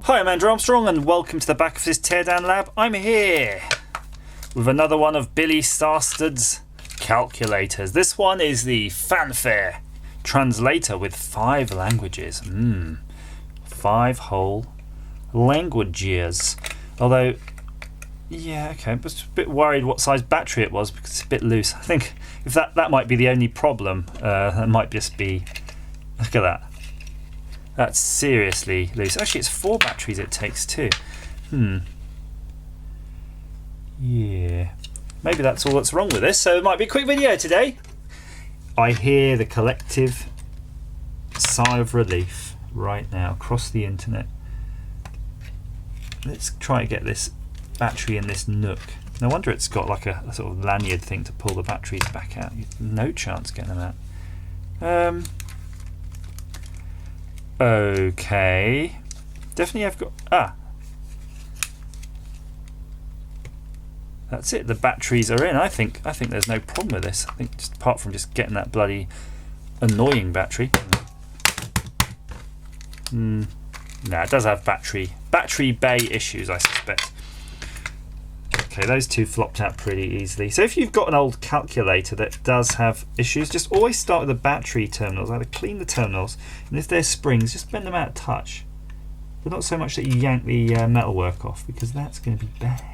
Hi, I'm Andrew Armstrong and welcome to the back of this Teardown lab. I'm here with another one of Billy Starsted's calculators. This one is the Fanfare Translator with 5 languages. 5 whole languages. Although, yeah, okay, I was a bit worried what size battery it was because it's a bit loose. I think if that might be the only problem. That might just be, look at that. That's seriously loose. Actually, it's 4 batteries it takes too. Yeah. Maybe that's all that's wrong with this, so it might be a quick video today. I hear the collective sigh of relief right now across the internet. Let's try to get this battery in this nook. No wonder it's got like a sort of lanyard thing to pull the batteries back out. No chance getting them out. Okay. Definitely I've got... That's it, the batteries are in. I think there's no problem with this. I think just apart from just getting that bloody annoying battery. Nah, it does have battery bay issues, I suspect. Okay, those two flopped out pretty easily. So if you've got an old calculator that does have issues, just always start with the battery terminals. Either clean the terminals, and if there's springs, just bend them out of touch. But not so much that you yank the metalwork off, because that's going to be bad.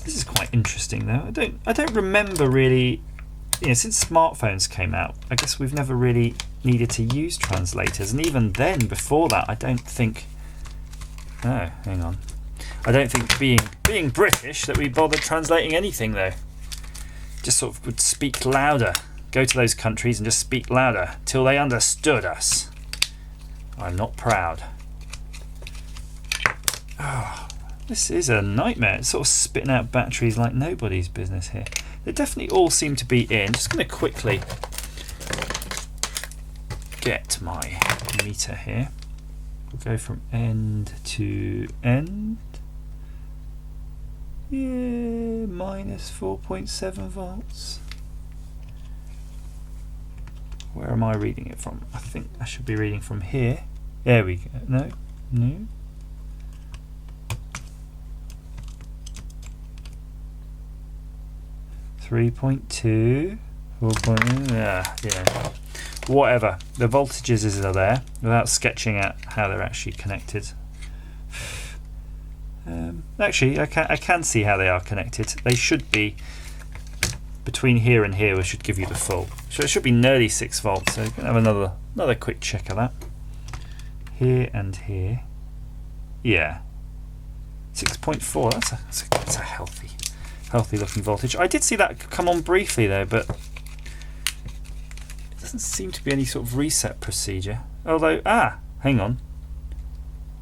This is quite interesting though. I don't remember really, since smartphones came out, I guess we've never really needed to use translators, and even then before that I don't think, oh hang on, I don't think being British that we bothered translating anything though. Just sort of would speak louder, go to those countries and just speak louder till they understood us. I'm not proud. Oh, this is a nightmare. It's sort of spitting out batteries like nobody's business here. They definitely all seem to be in. Just going to quickly get my meter here. We'll go from end to end. Yeah, minus 4.7 volts. Where am I reading it from? I think I should be reading from here. There we go. No. 3.2, 4.0, yeah. Whatever. The voltages are there without sketching out how they're actually connected. Actually, I can see how they are connected. They should be between here and here. We should give you the full. So it should be nearly 6 volts. So you can have another quick check of that. Here and here. Yeah. 6.4. That's a healthy looking voltage. I did see that come on briefly though, but it doesn't seem to be any sort of reset procedure. Although, hang on,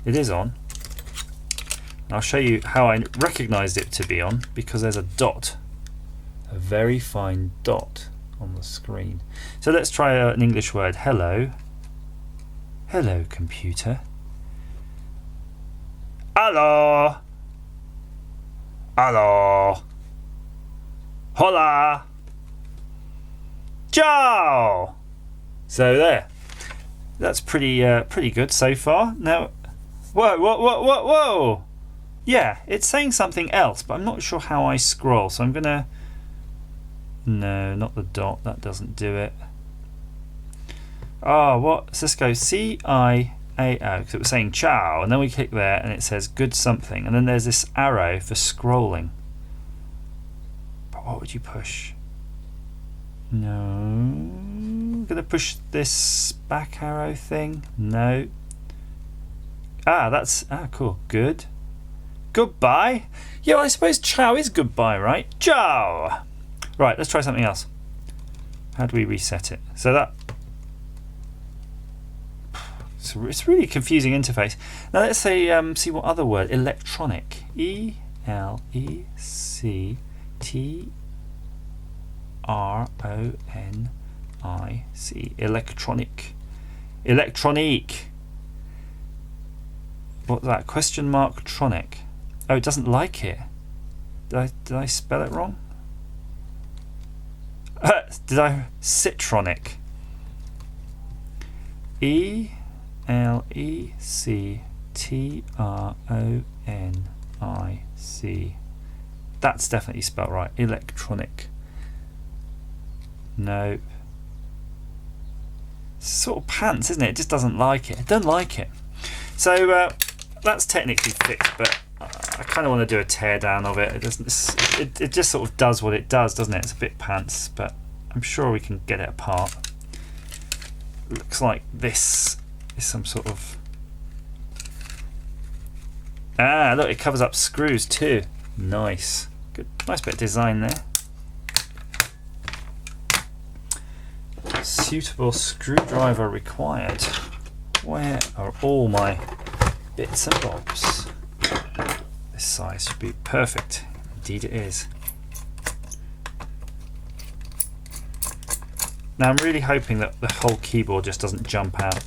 it is on. And I'll show you how I recognised it to be on, because there's a dot, a very fine dot on the screen. So let's try an English word. Hello computer. Hello. Hola! Ciao! So there. That's pretty good so far. Now, whoa! Yeah, it's saying something else, but I'm not sure how I scroll. So I'm gonna. No, not the dot. That doesn't do it. Oh, what? So let's go CIAO, because it was saying ciao, and then we click there, and it says good something, and then there's this arrow for scrolling. What would you push? No. I'm going to push this back arrow thing. No. That's cool. Good. Goodbye. Yeah, well, I suppose ciao is goodbye, right? Ciao. Right, let's try something else. How do we reset it? So that. It's really a confusing interface. Now let's say see what other word. Electronic. ELECTRONIC. Electronic. What's that? Question mark tronic. Oh, it doesn't like it. Did I spell it wrong? Did I? Citronic. Electronic. That's definitely spelled right. Electronic. Nope. It's sort of pants, isn't it? It just doesn't like it. It doesn't like it. So that's technically fixed, but I kind of want to do a teardown of it. It doesn't. It just sort of does what it does, doesn't it? It's a bit pants, but I'm sure we can get it apart. Looks like this is some sort of. Ah, look, it covers up screws too. Nice. Good. Nice bit of design there. Suitable screwdriver required. Where are all my bits and bobs? This size should be perfect. Indeed it is. Now I'm really hoping that the whole keyboard just doesn't jump out.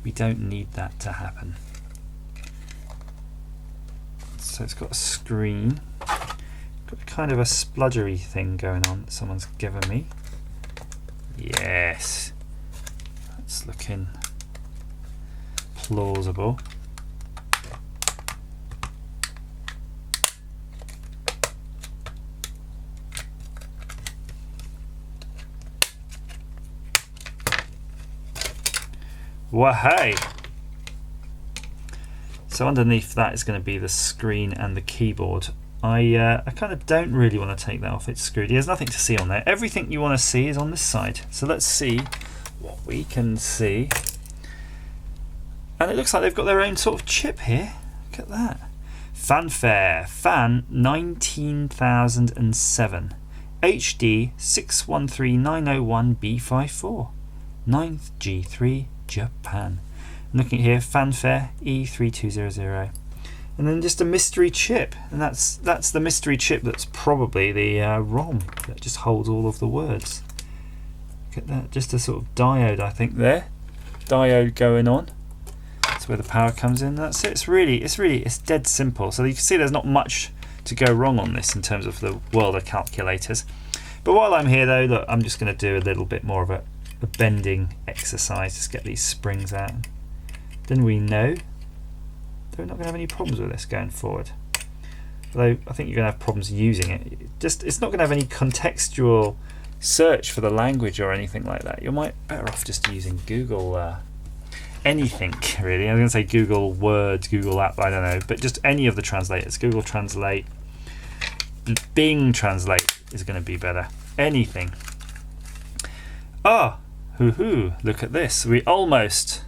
We don't need that to happen. So it's got a screen. Got kind of a spludgery thing going on that someone's given me. Yes. That's looking plausible. Wahey! So underneath that is going to be the screen and the keyboard. I kind of don't really want to take that off. It's screwed. There's nothing to see on there. Everything you want to see is on this side. So let's see what we can see. And it looks like they've got their own sort of chip here. Look at that. Fanfare Fan 19007 HD 613901B54 9th G3 Japan. I'm looking at here, Fanfare E3200, and then just a mystery chip, and that's the mystery chip that's probably the ROM that just holds all of the words. Look at that, just a sort of diode, I think there, diode going on. That's where the power comes in. That's it. It's dead simple. So you can see there's not much to go wrong on this in terms of the world of calculators. But while I'm here though, look, I'm just going to do a little bit more of a bending exercise. Just get these springs out. Then we know that we're not going to have any problems with this going forward. Although I think you're going to have problems using it. It's not going to have any contextual search for the language or anything like that. You might better off just using Google anything really. I was going to say Google Words, Google App, I don't know, but just any of the translators. Google Translate, Bing Translate is going to be better. Anything. Oh, hoo-hoo, look at this. We almost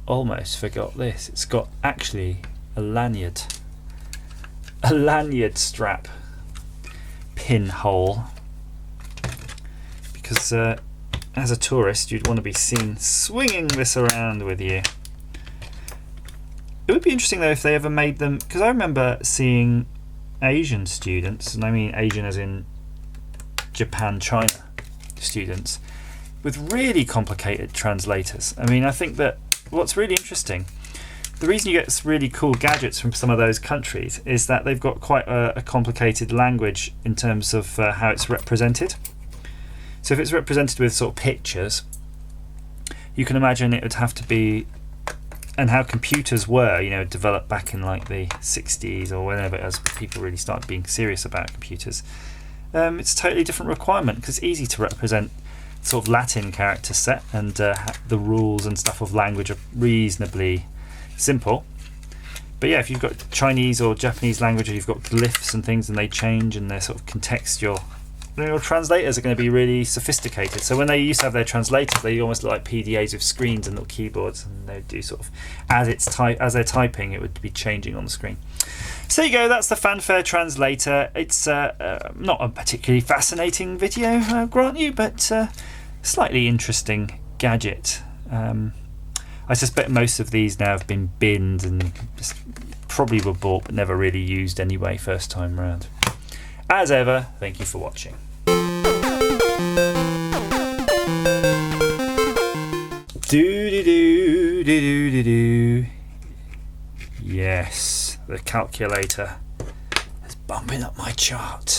forgot this. It's got actually a lanyard strap pinhole, because as a tourist you'd want to be seen swinging this around with you. It would be interesting though if they ever made them, because I remember seeing Asian students, and I mean Asian as in Japan, China students, with really complicated translators. I mean, I think that what's really interesting, the reason you get really cool gadgets from some of those countries is that they've got quite a complicated language in terms of how it's represented. So if it's represented with sort of pictures, you can imagine it would have to be, and how computers were, developed back in like the 60s or whenever, as people really started being serious about computers. It's a totally different requirement, because it's easy to represent sort of Latin character set, and the rules and stuff of language are reasonably simple. But yeah, if you've got Chinese or Japanese language, or you've got glyphs and things and they change and they're sort of contextual, your translators are going to be really sophisticated. So when they used to have their translators, they almost look like PDAs with screens and little keyboards, and they do sort of, as they're typing, it would be changing on the screen. So there you go, that's the Fanfare translator. It's not a particularly fascinating video, I'll grant you, but slightly interesting gadget. I suspect most of these now have been binned and just probably were bought but never really used anyway first time round. As ever, thank you for watching. Do. Yes, the calculator is bumping up my chart.